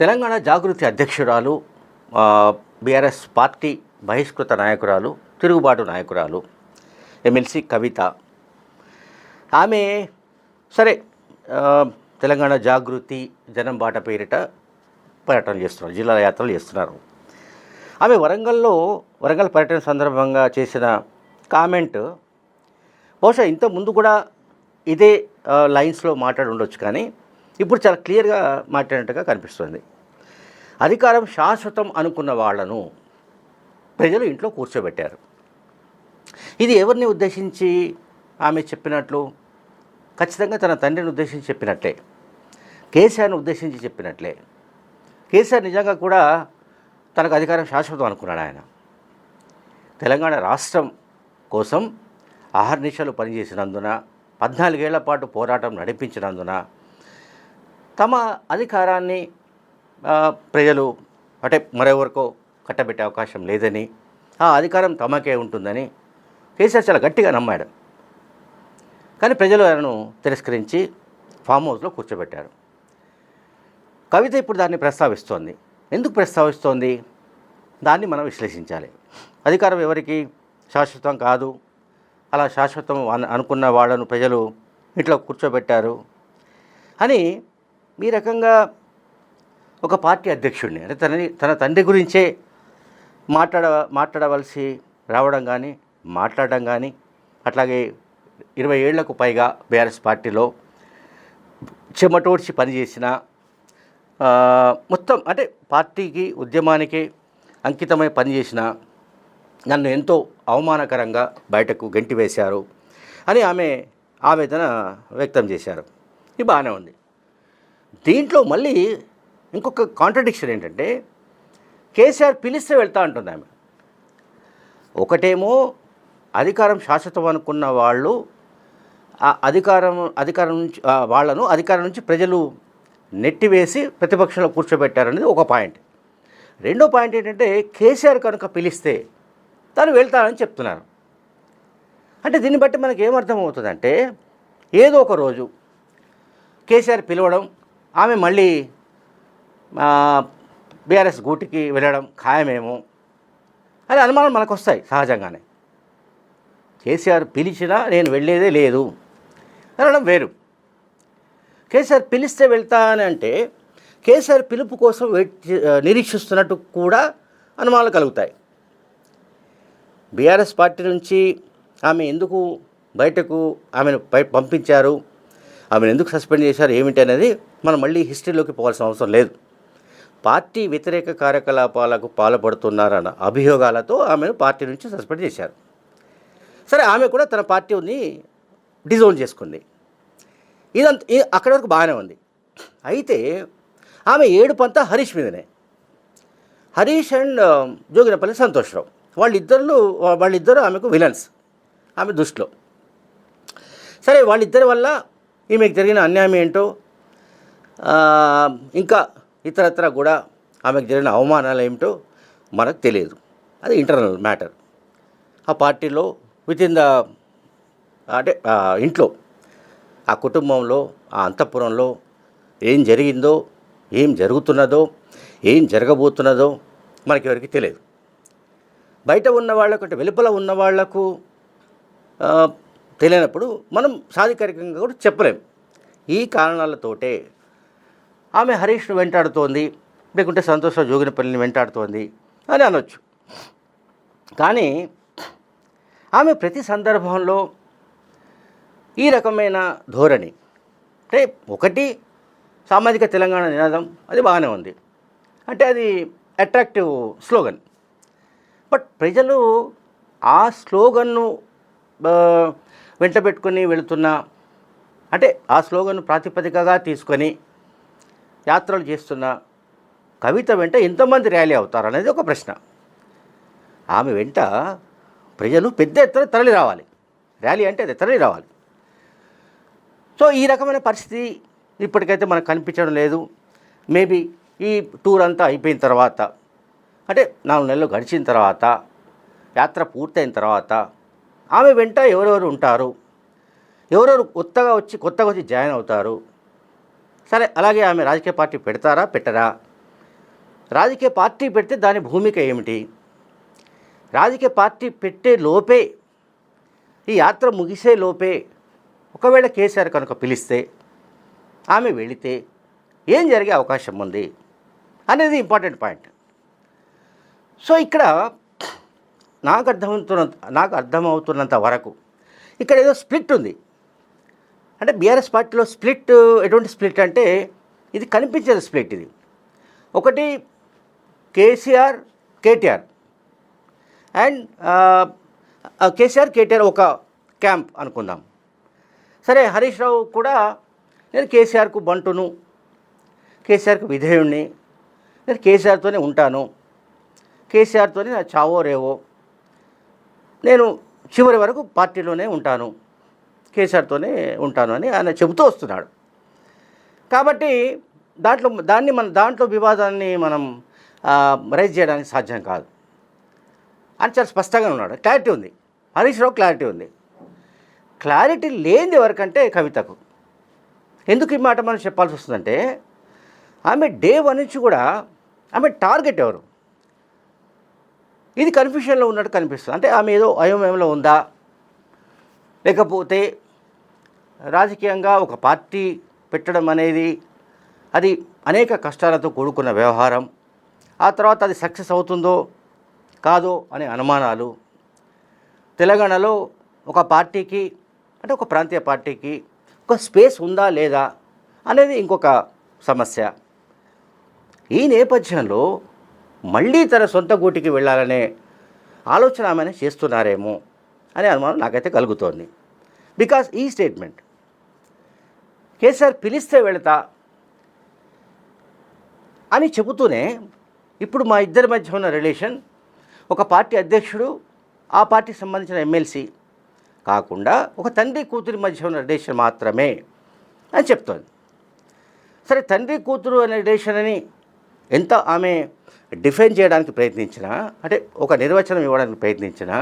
తెలంగాణ జాగృతి అధ్యక్షురాలు, BRS party బహిష్కృత నాయకురాలు, తిరుగుబాటు నాయకురాలు ఎమ్మెల్సీ కవిత. ఆమె సరే తెలంగాణ జాగృతి జనం బాట పేరిట పర్యటన చేస్తున్నారు, జిల్లా యాత్రలు చేస్తున్నారు. ఆమె వరంగల్ పర్యటన సందర్భంగా చేసిన కామెంట్ బహుశా ఇంత ముందు కూడా ఇదే లైన్స్లో మాట్లాడి ఉండొచ్చు, కానీ ఇప్పుడు చాలా క్లియర్గా మాట్లాడినట్టుగా కనిపిస్తుంది. అధికారం శాశ్వతం అనుకున్న వాళ్లను ప్రజలు ఇంట్లో కూర్చోబెట్టారు. ఇది ఎవరిని ఉద్దేశించి ఆమె చెప్పినట్లు? ఖచ్చితంగా తన తండ్రిని ఉద్దేశించి చెప్పినట్లే, కేసీఆర్ని ఉద్దేశించి చెప్పినట్లే. కేసీఆర్ నిజంగా కూడా తనకు అధికారం శాశ్వతం అనుకున్నాడు. ఆయన తెలంగాణ రాష్ట్రం కోసం అహర్నిశలు పనిచేసినందున, 14 ఏళ్ల పాటు పోరాటం నడిపించినందున తమ అధికారాన్ని ప్రజలు అంటే మరెవరికో కట్టబెట్టే అవకాశం లేదని, ఆ అధికారం తమకే ఉంటుందని కేసీఆర్ చాలా గట్టిగా నమ్మాడు. కానీ ప్రజలు ఆయనను తిరస్కరించి ఫామ్ హౌస్లో కూర్చోబెట్టారు. కవిత ఇప్పుడు దాన్ని ప్రస్తావిస్తోంది. ఎందుకు ప్రస్తావిస్తోంది? దాన్ని మనం విశ్లేషించాలి. అధికారం ఎవరికి శాశ్వతం కాదు, అలా శాశ్వతం అనుకున్న వాళ్ళను ప్రజలు ఇంట్లో కూర్చోబెట్టారు అని ఈ రకంగా ఒక పార్టీ అధ్యక్షుడిని అంటే తన తండ్రి గురించే మాట్లాడవలసి రావడం కానీ, మాట్లాడడం కానీ, అట్లాగే 20 ఏళ్లకు పైగా బీఆర్ఎస్ పార్టీలో చెమటోడ్చి పనిచేసిన, మొత్తం అంటే పార్టీకి ఉద్యమానికి అంకితమై పనిచేసిన నన్ను ఎంతో అవమానకరంగా బయటకు గెంటివేశారు అని ఆమె ఆవేదన వ్యక్తం చేశారు. ఇది బాగానే ఉంది. దీంట్లో మళ్ళీ ఇంకొక కాంట్రడిక్షన్ ఏంటంటే, కేసీఆర్ పిలిస్తే వెళ్తా అంటుంది ఆమె. ఒకటేమో అధికారం శాశ్వతం అనుకున్న వాళ్ళు అధికారం నుంచి అధికారం నుంచి ప్రజలు నెట్టివేసి ప్రతిపక్షంలో కూర్చోబెట్టారనేది ఒక పాయింట్. రెండో పాయింట్ ఏంటంటే, కేసీఆర్ కనుక పిలిస్తే తను వెళ్తానని చెప్తున్నారు. అంటే దీన్ని బట్టి మనకి ఏమర్థమవుతుందంటే, ఏదో ఒక రోజు కేసీఆర్ పిలవడం, ఆమె మళ్ళీ బీఆర్ఎస్ గూటికి వెళ్ళడం ఖాయమేమో అని అనుమానం మనకు వస్తాయి సహజంగానే. కేసీఆర్ పిలిచినా నేను వెళ్ళేదే లేదు అనడం వేరు. కేసీఆర్ పిలిస్తే వెళ్తానని అంటే కేసీఆర్ పిలుపు కోసం నిరీక్షిస్తున్నట్టు కూడా అనుమానాలు కలుగుతాయి. బీఆర్ఎస్ పార్టీ నుంచి ఆమె ఎందుకు బయటకు ఆమెను పంపించారు, ఆమెను ఎందుకు సస్పెండ్ చేశారు ఏమిటి అనేది మనం మళ్ళీ హిస్టరీలోకి పోవాల్సిన అవసరం లేదు. పార్టీ వ్యతిరేక కార్యకలాపాలకు పాల్పడుతున్నారన్న అభియోగాలతో ఆమెను పార్టీ నుంచి సస్పెండ్ చేశారు. సరే, ఆమె కూడా తన పార్టీని డిజోన్ చేసుకుంది. ఇదంతా అక్కడి వరకు బాగానే ఉంది. అయితే ఆమె ఏడుపంతా హరీష్ మీదనే. హరీష్ అండ్ జోగినపల్లి సంతోష్రావు వాళ్ళిద్దరూ ఆమెకు విలన్స్ ఆమె దృష్టిలో. సరే, వాళ్ళిద్దరి వల్ల ఈమెకు జరిగిన అన్యాయం ఏంటో, ఇంకా ఇతరత్ర కూడా ఆమెకు జరిగిన అవమానాలు ఏమిటో మనకు తెలియదు. అది ఇంటర్నల్ మ్యాటర్. ఆ పార్టీలో వితిన్ ద అంటే ఇంట్లో, ఆ కుటుంబంలో, ఆ అంతఃపురంలో ఏం జరిగిందో, ఏం జరుగుతున్నదో, ఏం జరగబోతున్నదో మనకెవరికి తెలియదు. బయట ఉన్న వాళ్ళకు అంటే వెలుపల ఉన్న వాళ్లకు తెలియనప్పుడు మనం సాధికారికంగా కూడా చెప్పలేం. ఈ కారణాలతోటే ఆమె హరీష్ను వెంటాడుతోంది, లేకుంటే సంతోష జోగినపల్లిని వెంటాడుతోంది అని అనొచ్చు. కానీ ఆమె ప్రతి సందర్భంలో ఈ రకమైన ధోరణి అంటే, ఒకటి సామాజిక తెలంగాణ నినాదం, అది బాగానే ఉంది, అంటే అది అట్రాక్టివ్ స్లోగన్. బట్ ప్రజలు ఆ స్లోగన్ను వెంటబెట్టుకొని వెళుతున్న, అంటే ఆ స్లోగన్ను ప్రాతిపదికగా తీసుకొని యాత్రలు చేస్తున్న కవిత వెంట ఎంతమంది ర్యాలీ అవుతారు అనేది ఒక ప్రశ్న. ఆమె వెంట ప్రజలు పెద్ద ఎత్తున తరలి రావాలి. ర్యాలీ అంటే అది తరలి రావాలి. సో ఈ రకమైన పరిస్థితి ఇప్పటికైతే మనకు కనిపించడం లేదు. మేబీ ఈ టూర్ అంతా అయిపోయిన తర్వాత, అంటే 4 నెలలు గడిచిన తర్వాత, యాత్ర పూర్తయిన తర్వాత ఆమె వెంట ఎవరెవరు ఉంటారు, ఎవరెవరు కొత్తగా వచ్చి జాయిన్ అవుతారు, సరే అలాగే ఆమె రాజకీయ పార్టీ పెడతారా పెట్టరా రాజకీయ పార్టీ పెడితే దాని భూమిక ఏమిటి, రాజకీయ పార్టీ పెట్టే లోపే, ఈ యాత్ర ముగిసే లోపే ఒకవేళ కేసీఆర్ కనుక పిలిస్తే ఆమె వెళితే ఏం జరిగే అవకాశం ఉంది అనేది ఇంపార్టెంట్ పాయింట్. సో ఇక్కడ నాకు అర్థమవుతున్నంత వరకు ఇక్కడ ఏదో స్ప్లిట్ ఉంది. అంటే బీఆర్ఎస్ పార్టీలో స్ప్లిట్ ఎటువంటి స్ప్లిట్ అంటే ఇది కనిపించేది స్ప్లిట్. ఇది ఒకటి కేసీఆర్ కేటీఆర్ అండ్ కేటీఆర్ ఒక క్యాంప్ అనుకుందాం. సరే, హరీష్ రావు కూడా నేను కేసీఆర్కు బంటును, కేసీఆర్కు విధేయుణ్ణి, నేను కేసీఆర్తోనే ఉంటాను, కేసీఆర్తోనే నా చావో రేవో, నేను చివరి వరకు పార్టీలోనే ఉంటాను, కేసీఆర్తోనే ఉంటాను అని ఆయన చెబుతూ వస్తున్నాడు. కాబట్టి దాంట్లో వివాదాన్ని మనం రైజ్ చేయడానికి సాధ్యం కాదు అని చాలా స్పష్టంగా ఉన్నాడు. క్లారిటీ ఉంది, హరీష్ రావు క్లారిటీ ఉంది. క్లారిటీ లేనిది ఎవరికంటే కవితకు. ఎందుకు ఈ మాట మనం చెప్పాల్సి వస్తుందంటే ఆమె డే 1 నుంచి కూడా ఆమె టార్గెట్ ఎవరు, ఇది కన్ఫ్యూషన్లో ఉన్నట్టు కనిపిస్తుంది. అంటే ఆమె ఏదో అయోమయంలో ఉందా, లేకపోతే రాజకీయంగా ఒక పార్టీ పెట్టడం అనేది అది అనేక కష్టాలతో కూడుకున్న వ్యవహారం, ఆ తర్వాత అది సక్సెస్ అవుతుందో కాదో అనే అనుమానాలు, తెలంగాణలో ఒక పార్టీకి అంటే ఒక ప్రాంతీయ పార్టీకి ఒక స్పేస్ ఉందా లేదా అనేది ఇంకొక సమస్య. ఈ నేపథ్యంలో మళ్ళీ తన సొంత గూటికి వెళ్ళాలనే ఆలోచన ఆమెను చేస్తున్నారేమో అనే అనుమానం నాకైతే కలుగుతోంది. బికాస్ ఈ స్టేట్మెంట్ కేసీఆర్ పిలిస్తే వెళతా అని చెబుతూనే ఇప్పుడు మా ఇద్దరి మధ్య ఉన్న రిలేషన్ ఒక పార్టీ అధ్యక్షుడు, ఆ పార్టీకి సంబంధించిన ఎమ్మెల్సీ కాకుండా ఒక తండ్రి కూతురి మధ్య ఉన్న రిలేషన్ మాత్రమే అని చెప్తోంది. సరే, తండ్రి కూతురు అనే రిలేషన్ అని ఎంత ఆమె డిఫైన్ చేయడానికి ప్రయత్నించినా, అంటే ఒక నిర్వచనం ఇవ్వడానికి ప్రయత్నించినా,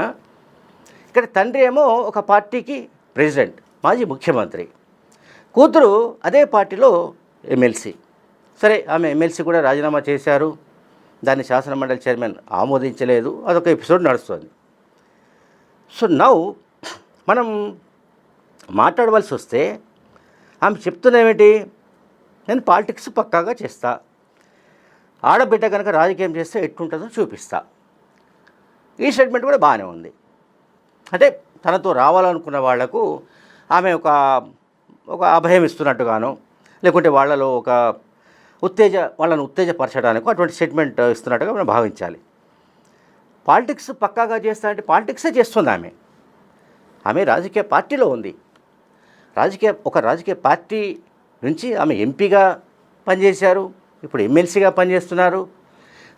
ఇక్కడ తండ్రి ఏమో ఒక పార్టీకి ప్రెసిడెంట్, మాజీ ముఖ్యమంత్రి, కూతురు అదే పార్టీలో ఎమ్మెల్సీ. సరే, ఆమె ఎమ్మెల్సీ కూడా రాజీనామా చేశారు, దాన్ని శాసనమండలి చైర్మన్ ఆమోదించలేదు, అదొక ఎపిసోడ్ నడుస్తుంది. సో నౌ మనం మాట్లాడవలసి వస్తే ఆమె చెప్తున్నవేంటి, నేను పాలిటిక్స్ పక్కాగా చేస్తా, ఆడబిడ్డ కనుక రాజకీయం చేస్తే ఎట్టుంటుందో చూపిస్తా. ఈ స్టేట్మెంట్ కూడా బాగానే ఉంది. అంటే తనతో రావాలనుకున్న వాళ్లకు ఆమె ఒక అభయం ఇస్తున్నట్టుగాను, లేకుంటే వాళ్ళలో వాళ్ళను ఉత్తేజపరచడానికి అటువంటి స్టేట్మెంట్ ఇస్తున్నట్టుగా మనం భావించాలి. పాలిటిక్స్ పక్కాగా చేస్తా అంటే పాలిటిక్సే చేస్తుంది ఆమె రాజకీయ పార్టీలో ఉంది. ఒక రాజకీయ పార్టీ నుంచి ఆమె ఎంపీగా పనిచేశారు, ఇప్పుడు ఎమ్మెల్సీగా పనిచేస్తున్నారు.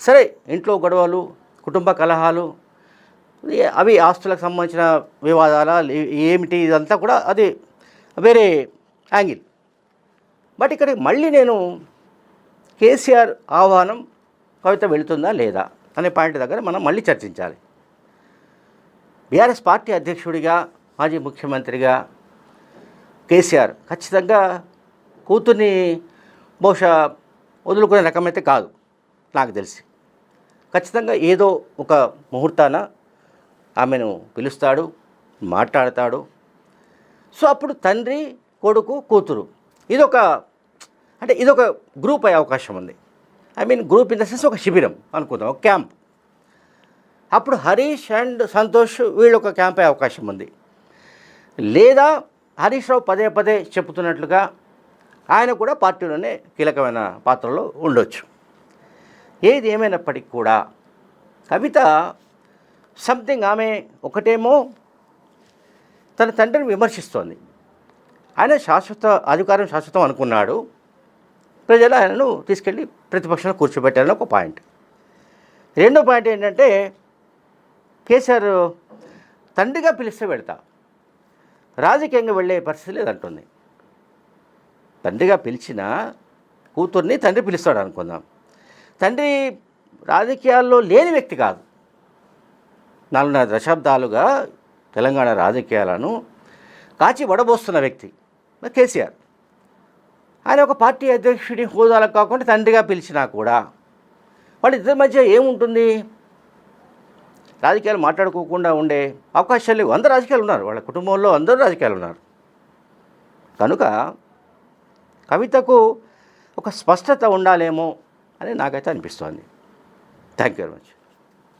సరే, ఇంట్లో గొడవలు, కుటుంబ కలహాలు, అవి ఆస్తులకు సంబంధించిన వివాదాల ఏమిటి, ఇదంతా కూడా అది వేరే యాంగిల్. బట్ ఇక్కడ మళ్ళీ నేను కేసీఆర్ ఆహ్వానం కవిత వెళుతుందా లేదా అనే పాయింట్ దగ్గర మనం మళ్ళీ చర్చించాలి. బీఆర్ఎస్ పార్టీ అధ్యక్షుడిగా, మాజీ ముఖ్యమంత్రిగా కేసీఆర్ ఖచ్చితంగా కూతుర్ని బహుశా వదులుకునే రకమైతే కాదు నాకు తెలిసి. ఖచ్చితంగా ఏదో ఒక ముహూర్తాన ఆమెను పిలుస్తాడు, మాట్లాడతాడు. సో అప్పుడు తండ్రి, కొడుకు, కూతురు ఇదొక గ్రూప్ అయ్యే అవకాశం ఉంది. గ్రూప్ ఇన్ ద సెన్స్ ఒక శిబిరం అనుకుందాం, ఒక క్యాంప్. అప్పుడు హరీష్ అండ్ సంతోష్ వీళ్ళు ఒక క్యాంప్ అయ్యే అవకాశం ఉంది. లేదా హరీష్ రావు పదే పదే చెబుతున్నట్లుగా ఆయన కూడా పార్టీలోనే కీలకమైన పాత్రలో ఉండొచ్చు. ఏది ఏమైనప్పటికీ కూడా కవిత సంథింగ్, ఆమె ఒకటేమో తన తండ్రిని విమర్శిస్తోంది. ఆయన అధికారం శాశ్వతం అనుకున్నాడు, ప్రజలు ఆయనను తీసుకెళ్ళి ప్రతిపక్షంలో కూర్చోబెట్టారని ఒక పాయింట్. రెండో పాయింట్ ఏంటంటే కేసీఆర్ తండ్రిగా పిలిస్తే వెళ్తా, రాజకీయంగా వెళ్ళే పరిస్థితి లేదంటుంది. తండ్రిగా పిలిచిన కూతుర్ని తండ్రి పిలుస్తాడు అనుకుందాం. తండ్రి రాజకీయాల్లో లేని వ్యక్తి కాదు. 4 దశాబ్దాలుగా తెలంగాణ రాజకీయాలను కాచి వడబోస్తున్న వ్యక్తి కేసీఆర్. ఆయన ఒక పార్టీ అధ్యక్షుడి హోదాలకు కాకుండా తండ్రిగా పిలిచినా కూడా వాళ్ళిద్దరి మధ్య ఏముంటుంది? రాజకీయాలు మాట్లాడుకోకుండా ఉండే అవకాశాలు లేవు. అందరూ రాజకీయాలు ఉన్నారు, వాళ్ళ కుటుంబంలో అందరూ రాజకీయాలు ఉన్నారు. కనుక కవితకు ఒక స్పష్టత ఉండాలేమో అని నాకైతే అనిపిస్తోంది. Thank you very much.